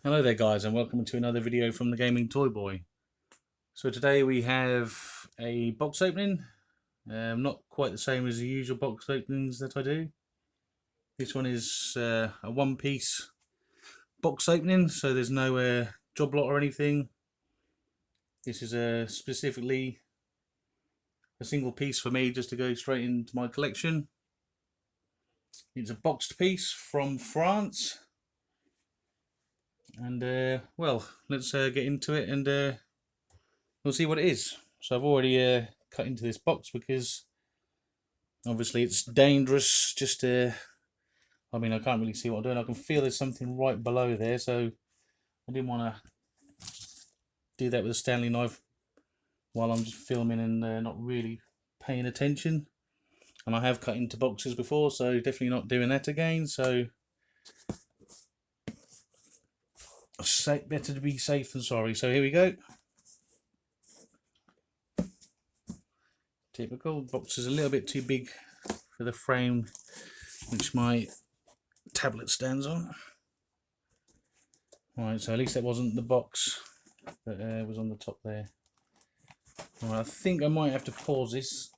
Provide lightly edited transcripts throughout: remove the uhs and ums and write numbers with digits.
Hello there guys, and welcome to another video from the Gaming Toy Boy. So today we have a box opening, not quite the same as the usual box openings that I do. This one is a one-piece box opening, so there's no job lot or anything. This is specifically a single piece for me just to go straight into my collection. It's a boxed piece from France. And well, let's get into it and we'll see what it is. So I've already cut into this box because obviously it's dangerous just to, I mean I can't really see what I'm doing. I can feel there's something right below there, so I didn't want to do that with a Stanley knife while I'm just filming and not really paying attention. And I have cut into boxes before, so definitely not doing that again. So better to be safe than sorry. So here we go. Typical. Box is a little bit too big for the frame which my tablet stands on. Right, so at least that wasn't the box that was on the top there. Right, I think I might have to pause this.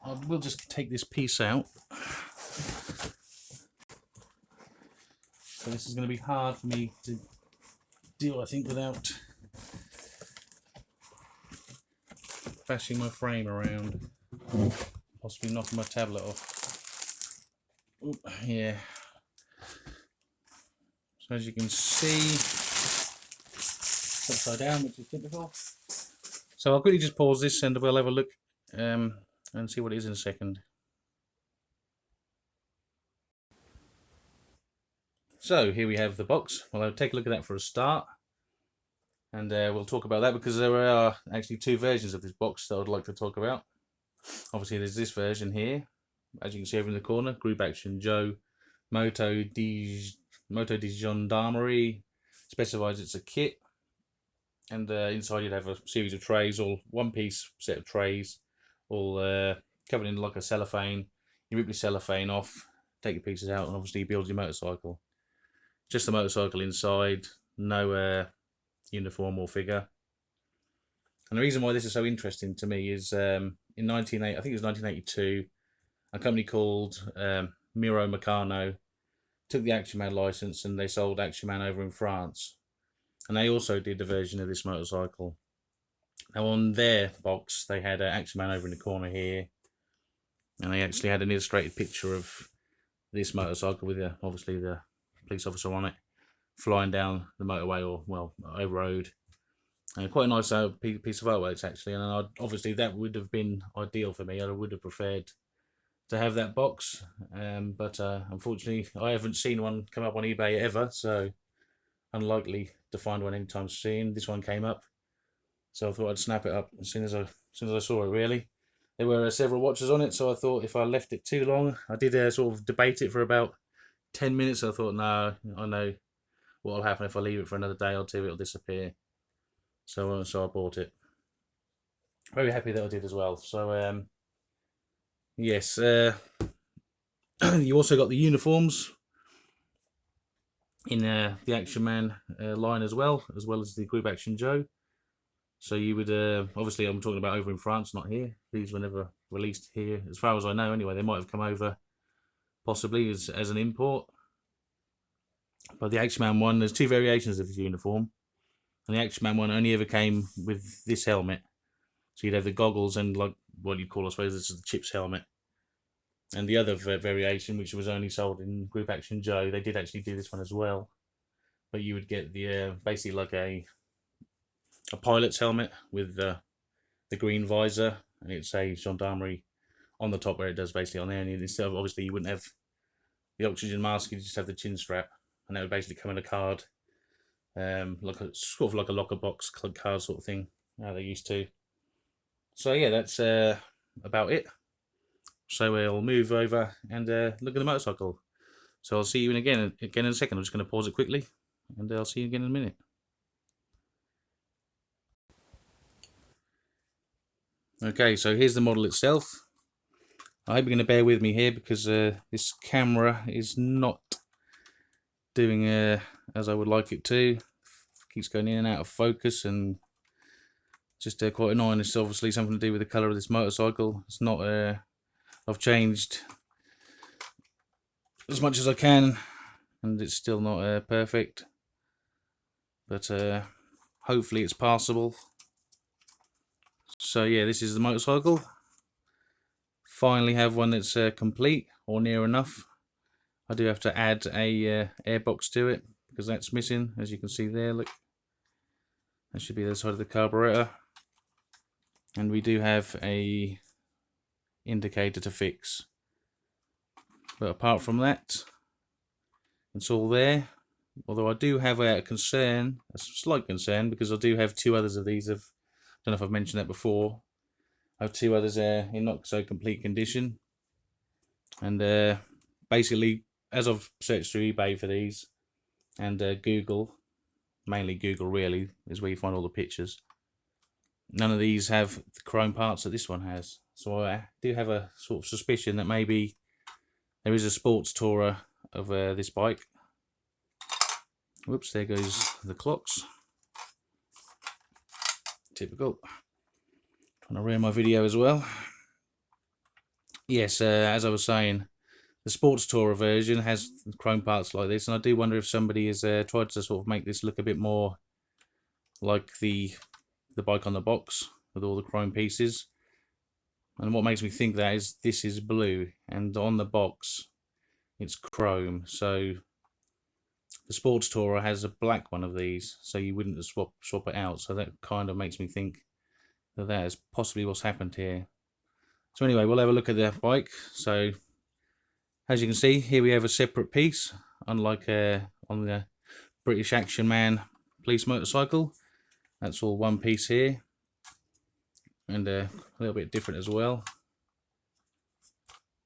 I will just take this piece out. So this is going to be hard for me to do, I think, without bashing my frame around, possibly knocking my tablet off. Oop, yeah. So as you can see, it's upside down, which is typical. So I'll quickly just pause this and we'll have a look and see what it is in a second. So here we have the box. Well, I'll take a look at that for a start, and we'll talk about that because there are actually two versions of this box that I'd like to talk about. Obviously there's this version here, as you can see over in the corner, Group Action Joe Moto di Gendarmerie, specifies it's a kit, and inside you'd have a series of trays, all one piece set of trays, all covered in like a cellophane. You rip the cellophane off, take your pieces out, and obviously you build your motorcycle. Just the motorcycle inside, no uniform or figure. And the reason why this is so interesting to me is in I think it was 1982, a company called Miro Meccano took the Action Man license and they sold Action Man over in France. And they also did a version of this motorcycle. Now on their box, they had Action Man over in the corner here, and they actually had an illustrated picture of this motorcycle with obviously the police officer on it, flying down the motorway, or well, a road. And quite a nice piece of artwork actually, and obviously that would have been ideal for me. I would have preferred to have that box, but unfortunately I haven't seen one come up on eBay ever, so unlikely to find one anytime soon. This one came up, so I thought I'd snap it up as soon as I saw it. Really, there were several watches on it, so I thought if I left it too long, I did sort of debate it for about 10 minutes. I thought, no, I know what will happen if I leave it for another day or two, it'll disappear. So I bought it. Very happy that I did as well. So yes, you also got the uniforms in the Action Man line as well as the Group Action Joe. So you would obviously, I'm talking about over in France, not here. These were never released here, as far as I know. Anyway, they might have come over possibly as an import. But the Action Man one, there's two variations of his uniform, and the Action Man one only ever came with this helmet. So you'd have the goggles and like what you'd call, I suppose, this is the Chips helmet. And the other variation, which was only sold in Group Action Joe, they did actually do this one as well. But you would get the basically like a pilot's helmet with the green visor, and it'd say Gendarmerie on the top where it does basically on there. And instead of, obviously, you wouldn't have the oxygen mask, you just have the chin strap, and that would basically come in a card, like a sort of like a locker box card sort of thing, how they used to. So yeah, that's about it. So we'll move over and look at the motorcycle. So I'll see you again in a second. I'm just going to pause it quickly, and I'll see you again in a minute. Okay, so here's the model itself. I hope you're going to bear with me here because this camera is not doing as I would like it to. keeps going in and out of focus, and just quite annoying. It's obviously something to do with the colour of this motorcycle. It's not, I've changed as much as I can, and it's still not perfect, but hopefully it's passable. So yeah, this is the motorcycle. Finally have one that's complete, or near enough. I do have to add a airbox to it, because that's missing, as you can see there. Look, that should be the side of the carburetor, and we do have a indicator to fix. But apart from that, it's all there. Although I do have a concern, a slight concern, because I do have two others of these. I don't know if I've mentioned that before. I have two others in not so complete condition, and basically, as I've searched through eBay for these, and Google, mainly Google really, is where you find all the pictures, none of these have the chrome parts that this one has. So I do have a sort of suspicion that maybe there is a sports tourer of this bike. Whoops, there goes the clocks. Typical. Trying to ruin my video as well. Yes, as I was saying, the sports tourer version has chrome parts like this, and I do wonder if somebody has tried to sort of make this look a bit more like the bike on the box with all the chrome pieces. And what makes me think that is this is blue, and on the box it's chrome. So the sports tourer has a black one of these, so you wouldn't swap it out. So that kind of makes me think that that is possibly what's happened here. So anyway, we'll have a look at the bike. So as you can see, here we have a separate piece, unlike on the British Action Man police motorcycle. That's all one piece here, and a little bit different as well.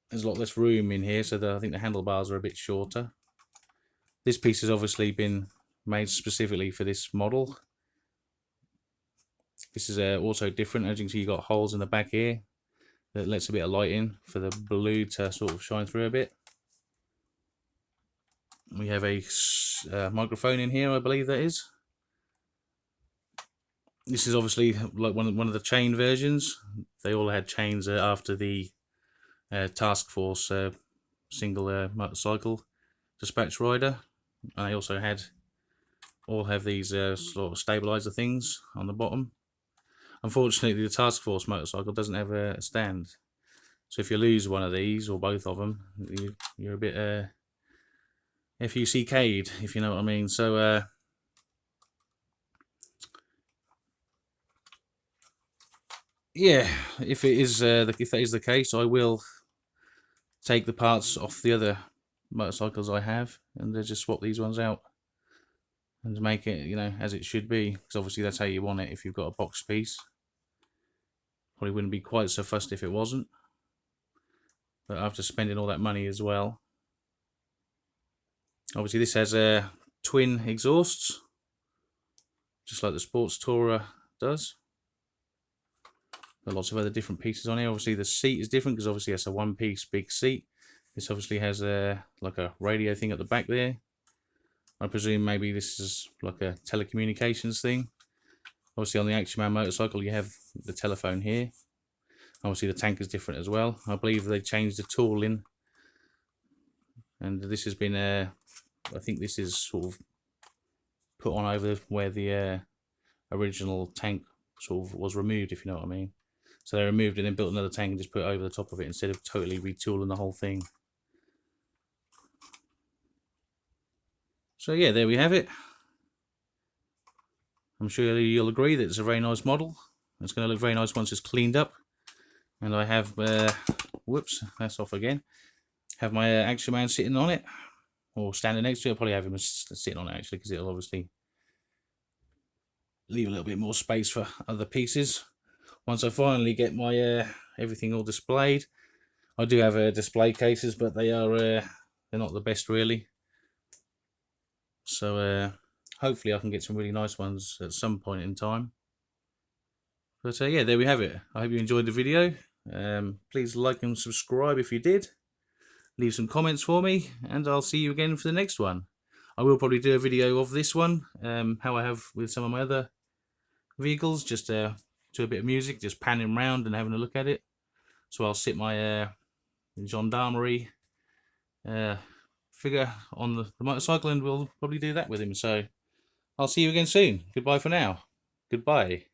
There's a lot less room in here, so I think the handlebars are a bit shorter. This piece has obviously been made specifically for this model. This is also different. As you can see, you've got holes in the back here that lets a bit of light in for the blue to sort of shine through a bit. We have a microphone in here, I believe that is. This is obviously like one of the chain versions. They all had chains after the Task Force single motorcycle dispatch rider. And they also all have these sort of stabilizer things on the bottom. Unfortunately, the Task Force motorcycle doesn't have a stand, so if you lose one of these or both of them, you're a bit FUCK'd, if you know what I mean. So yeah, if that is the case, I will take the parts off the other motorcycles I have and just swap these ones out and make it, you know, as it should be, because obviously that's how you want it if you've got a box piece. Probably wouldn't be quite so fussed if it wasn't, but after spending all that money as well. Obviously this has twin exhausts, just like the Sports Tourer does. Got lots of other different pieces on here. Obviously the seat is different because obviously it's a one-piece big seat. This obviously has like a radio thing at the back there. I presume maybe this is like a telecommunications thing. Obviously on the Action Man motorcycle you have the telephone here. Obviously the tank is different as well. I believe they changed the tooling, and this has been I think this is sort of put on over where the original tank sort of was removed, if you know what I mean. So they removed it and then built another tank and just put it over the top of it instead of totally retooling the whole thing. So yeah, there we have it. I'm sure you'll agree that it's a very nice model. It's going to look very nice once it's cleaned up. And I have, whoops, that's off again. Have my Action Man sitting on it, or standing next to it. I'll probably have him sitting on it actually, because it'll obviously leave a little bit more space for other pieces. Once I finally get my everything all displayed, I do have display cases, but they are they're not the best really. So hopefully I can get some really nice ones at some point in time. But yeah, there we have it. I hope you enjoyed the video. Please like and subscribe if you did. Leave some comments for me, and I'll see you again for the next one. I will probably do a video of this one, how I have with some of my other vehicles, just to a bit of music, just panning around and having a look at it. So I'll sit my gendarmerie figure on the motorcycle, and we'll probably do that with him. So I'll see you again soon. Goodbye for now. Goodbye.